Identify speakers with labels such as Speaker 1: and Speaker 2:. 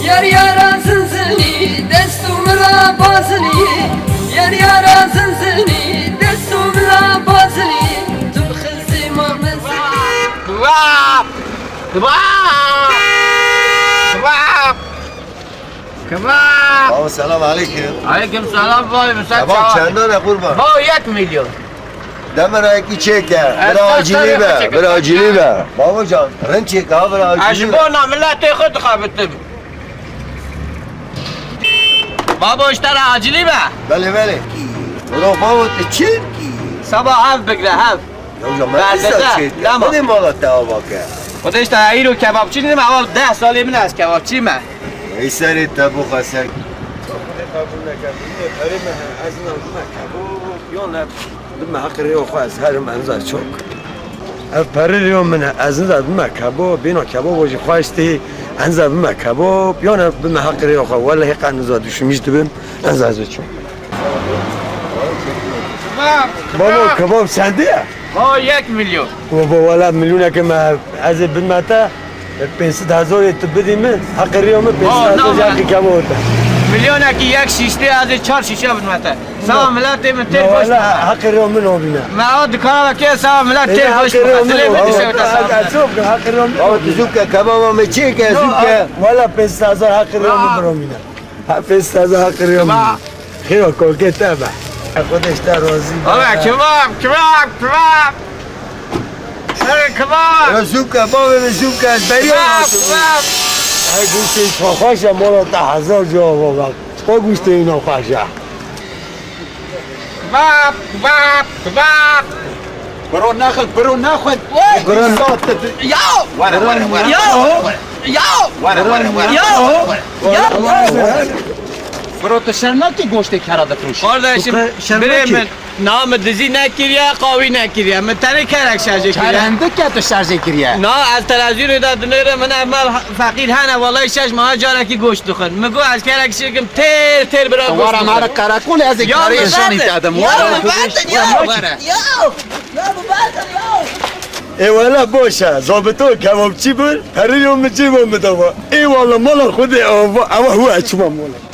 Speaker 1: Yar yara zınzını destumla bazını Yar yara zınzını destumla bazını Tüm kızı mamızı
Speaker 2: Kebab! Kebab! Kebab! Kebab!
Speaker 3: Baba selam aleyküm.
Speaker 2: Aleyküm selam vay müsait
Speaker 3: Kebap çendane kurban.
Speaker 2: Bu 1 milyon.
Speaker 3: Demir iki çeke. Bir
Speaker 2: Esas
Speaker 3: acili
Speaker 2: tarife
Speaker 3: be.
Speaker 2: çeke.
Speaker 3: Bir acili be. Babacan rın çek ha bir acili be.
Speaker 2: Ajibona milleti khud khabittim. Baba işleri acili be.
Speaker 3: Beli beli. Ulan baba için.
Speaker 2: Sabah hav bikre hav.
Speaker 3: Ya hocam
Speaker 2: Ben
Speaker 3: ben
Speaker 2: de
Speaker 3: kısa
Speaker 2: de,
Speaker 3: çek.
Speaker 2: lama.
Speaker 3: Hadi malata bak ya.
Speaker 2: O da işte ayro kebapçı dedim ama 10 salı min az kebapçı mı?
Speaker 3: İseri tabu khasar.
Speaker 4: بما حقري وخاز هرم انزا çok. Ev pariliyon mene azınza bima kebab bino kebab وجه خواستی انزا bima kebab yana bima حقري وخا vallahi kanıza düşmüştü ben enza çok. Baba kebab sende ya.
Speaker 2: Bu 1 milyon.
Speaker 4: Baba valla milyona kema az bilmata 500,000 etbedi mi حقري mi 500,000 yakı kebab.
Speaker 2: Milyon ki yak şişti az 4 şişe bilmete. Sağ milleti mi tel boş.
Speaker 4: Valla حقري من obina.
Speaker 2: Ma o dükana ki sağ millet tel boş.
Speaker 4: Çok حقري من.
Speaker 3: Baba tuzukka kebaba mı çek ya zukka.
Speaker 4: ولا 5,000 حقري من برومينا. 5,000 حقري من. خير كل كتابة. خودش در راضی.
Speaker 2: Abi kebap kebap kebap. Hey kebap.
Speaker 3: Ya zukka baba ve zukka beri
Speaker 2: Kebap.
Speaker 4: های گوشت خوش مالا تا 1000 جا وقت تو گوشت اینا خوشه
Speaker 2: Kebap kebap kebap.
Speaker 5: برو ناخذ برو ناخذ
Speaker 3: Kur'an
Speaker 2: Yo.
Speaker 5: ورا ورا ورا
Speaker 2: Yo. Yo.
Speaker 5: ورا ورا ورا
Speaker 2: Yo.
Speaker 5: برو تشرنا کی گوشت کرده فروش
Speaker 2: Kardeşim biremin namı dizi ne kiriye kavi ne kiriye من تنی کرک شارژ کریه
Speaker 5: کرنده که تو شارژ کریه
Speaker 2: نه از تلویزیون دا دنیره من اول فقیر هنه والله شش ماه جانه کی گوشت دخن مگو از کرک شکم تیر تیر برای گوشت
Speaker 5: ورا مارا کراکول از
Speaker 2: یا
Speaker 5: کاری شانی دادم ورا
Speaker 4: ای والا باشه ضابطه کبابچی بود هر یوم چی بود ای والا مالا خود اما هو اچما مالا